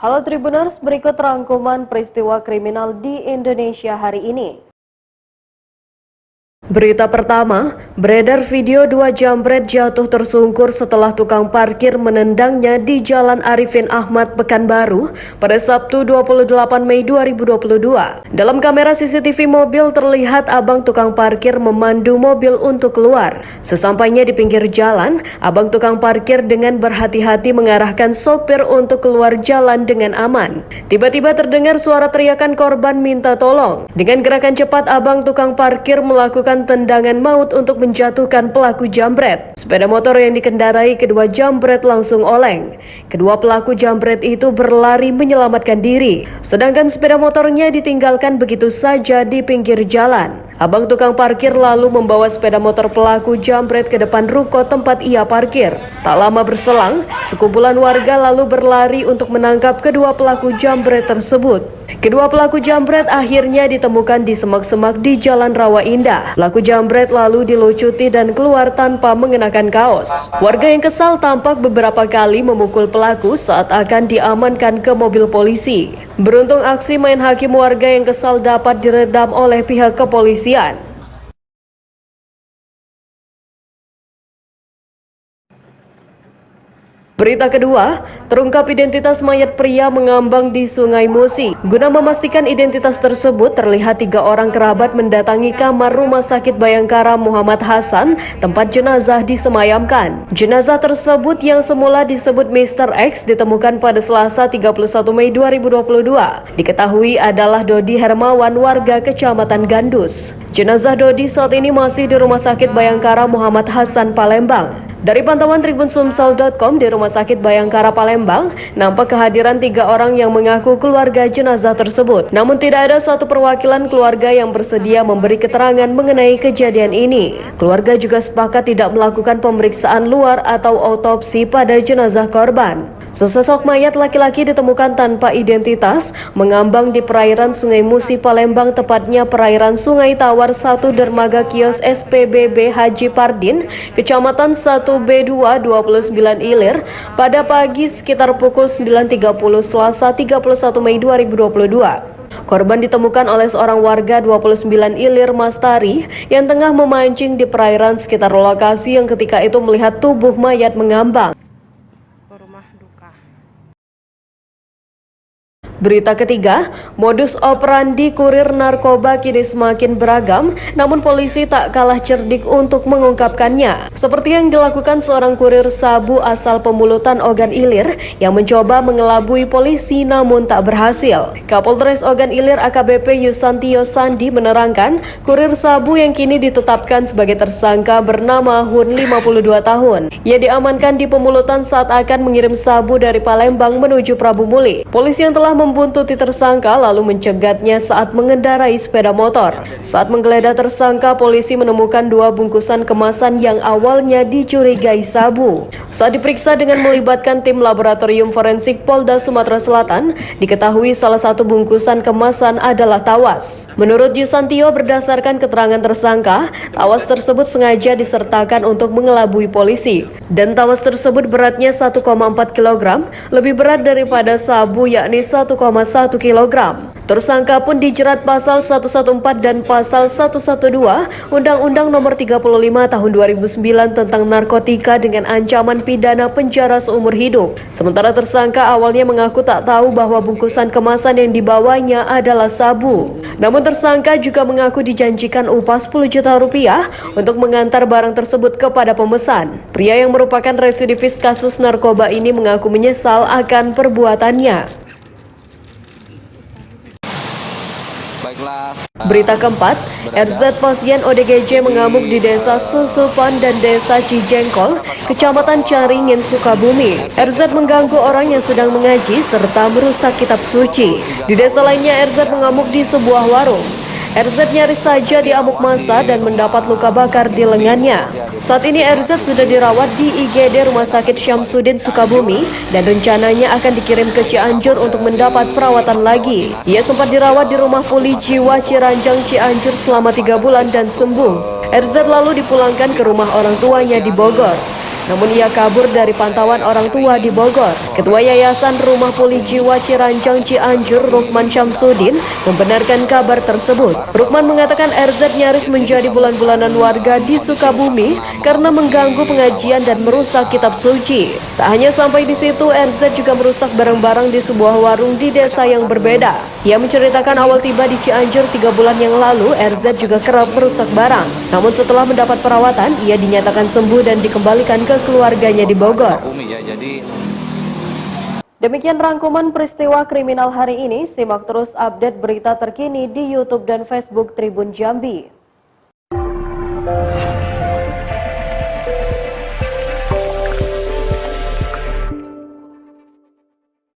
Halo Tribuners, berikut rangkuman peristiwa kriminal di Indonesia hari ini. Berita pertama, beredar video dua jambret jatuh tersungkur setelah tukang parkir menendangnya di Jalan Arifin Ahmad, Pekanbaru pada Sabtu 28 Mei 2022. Dalam kamera CCTV mobil terlihat abang tukang parkir memandu mobil untuk keluar. Sesampainya di pinggir jalan, abang tukang parkir dengan berhati-hati mengarahkan sopir untuk keluar jalan dengan aman. Tiba-tiba terdengar suara teriakan korban minta tolong. Dengan gerakan cepat, abang tukang parkir melakukan tendangan maut untuk menjatuhkan pelaku jambret. Sepeda motor yang dikendarai kedua jambret langsung oleng. Kedua pelaku jambret itu berlari menyelamatkan diri, sedangkan sepeda motornya ditinggalkan begitu saja di pinggir jalan. Abang tukang parkir lalu membawa sepeda motor pelaku jambret ke depan ruko tempat ia parkir. Tak lama berselang, sekumpulan warga lalu berlari untuk menangkap kedua pelaku jambret tersebut. Kedua pelaku jambret akhirnya ditemukan di semak-semak di Jalan Rawa Indah. Pelaku jambret lalu dilucuti dan keluar tanpa mengenakan kaos. Warga yang kesal tampak beberapa kali memukul pelaku saat akan diamankan ke mobil polisi. Beruntung aksi main hakim warga yang kesal dapat diredam oleh pihak kepolisian. Berita kedua, terungkap identitas mayat pria mengambang di Sungai Musi. Guna memastikan identitas tersebut, terlihat 3 orang kerabat mendatangi kamar Rumah Sakit Bayangkara Muhammad Hasan, tempat jenazah disemayamkan. Jenazah tersebut yang semula disebut Mr. X ditemukan pada Selasa 31 Mei 2022. Diketahui adalah Dodi Hermawan, warga Kecamatan Gandus. Jenazah Dodi saat ini masih di Rumah Sakit Bayangkara Muhammad Hasan, Palembang. Dari pantauan Tribunsumsel.com di Rumah Sakit Bayangkara Palembang, nampak kehadiran 3 orang yang mengaku keluarga jenazah tersebut. Namun tidak ada satu perwakilan keluarga yang bersedia memberi keterangan mengenai kejadian ini. Keluarga juga sepakat tidak melakukan pemeriksaan luar atau autopsi pada jenazah korban. Sesosok mayat laki-laki ditemukan tanpa identitas mengambang di perairan Sungai Musi, Palembang, tepatnya perairan Sungai Tawar 1 dermaga kios SPBB Haji Pardin, Kecamatan 1B2 29 Ilir pada pagi sekitar pukul 9.30 Selasa 31 Mei 2022. Korban ditemukan oleh seorang warga 29 Ilir Mastari yang tengah memancing di perairan sekitar lokasi yang ketika itu melihat tubuh mayat mengambang. Berita ketiga, modus operandi kurir narkoba kini semakin beragam, namun polisi tak kalah cerdik untuk mengungkapkannya. Seperti yang dilakukan seorang kurir sabu asal Pemulutan Ogan Ilir yang mencoba mengelabui polisi namun tak berhasil. Kapolres Ogan Ilir AKBP Yusantio Sandi menerangkan, kurir sabu yang kini ditetapkan sebagai tersangka bernama Hun 52 tahun. Ia diamankan di Pemulutan saat akan mengirim sabu dari Palembang menuju Prabu Muli. Polisi yang telah membuntuti tersangka lalu mencegatnya saat mengendarai sepeda motor. Saat menggeledah tersangka, polisi menemukan 2 bungkusan kemasan yang awalnya dicurigai sabu. Saat diperiksa dengan melibatkan tim laboratorium forensik Polda Sumatera Selatan, diketahui salah satu bungkusan kemasan adalah tawas. Menurut Yusantio, berdasarkan keterangan tersangka, tawas tersebut sengaja disertakan untuk mengelabui polisi. Dan tawas tersebut beratnya 1,4 kg, lebih berat daripada sabu yakni 1,1 kg. Tersangka pun dijerat pasal 114 dan pasal 112 Undang-Undang Nomor 35 Tahun 2009 tentang narkotika dengan ancaman pidana penjara seumur hidup. Sementara tersangka awalnya mengaku tak tahu bahwa bungkusan kemasan yang dibawanya adalah sabu. Namun tersangka juga mengaku dijanjikan upah 10 juta rupiah untuk mengantar barang tersebut kepada pemesan. Pria yang merupakan residivis kasus narkoba ini mengaku menyesal akan perbuatannya. Berita keempat, RZ pasien ODGJ mengamuk di Desa Susupan dan Desa Cijengkol, Kecamatan Caringin, Sukabumi. RZ mengganggu orang yang sedang mengaji serta merusak kitab suci. Di desa lainnya, RZ mengamuk di sebuah warung. RZ nyaris saja diamuk massa dan mendapat luka bakar di lengannya. Saat ini RZ sudah dirawat di IGD Rumah Sakit Syamsuddin Sukabumi dan rencananya akan dikirim ke Cianjur untuk mendapat perawatan lagi. Ia sempat dirawat di Rumah Pulih Jiwa Ciranjang Cianjur selama 3 bulan dan sembuh. RZ lalu dipulangkan ke rumah orang tuanya di Bogor. namun ia kabur dari pantauan orang tua di Bogor. Ketua Yayasan Rumah Pulih Jiwa Ciranjang Cianjur, Rukman Syamsuddin, membenarkan kabar tersebut. Rukman mengatakan RZ nyaris menjadi bulan-bulanan warga di Sukabumi karena mengganggu pengajian dan merusak kitab suci. Tak hanya sampai di situ, RZ juga merusak barang-barang di sebuah warung di desa yang berbeda. Ia menceritakan awal tiba di Cianjur 3 bulan yang lalu, RZ juga kerap merusak barang. Namun setelah mendapat perawatan, ia dinyatakan sembuh dan dikembalikan ke keluarganya di Bogor. Demikian rangkuman peristiwa kriminal hari ini. Simak terus update berita terkini di YouTube dan Facebook Tribun Jambi.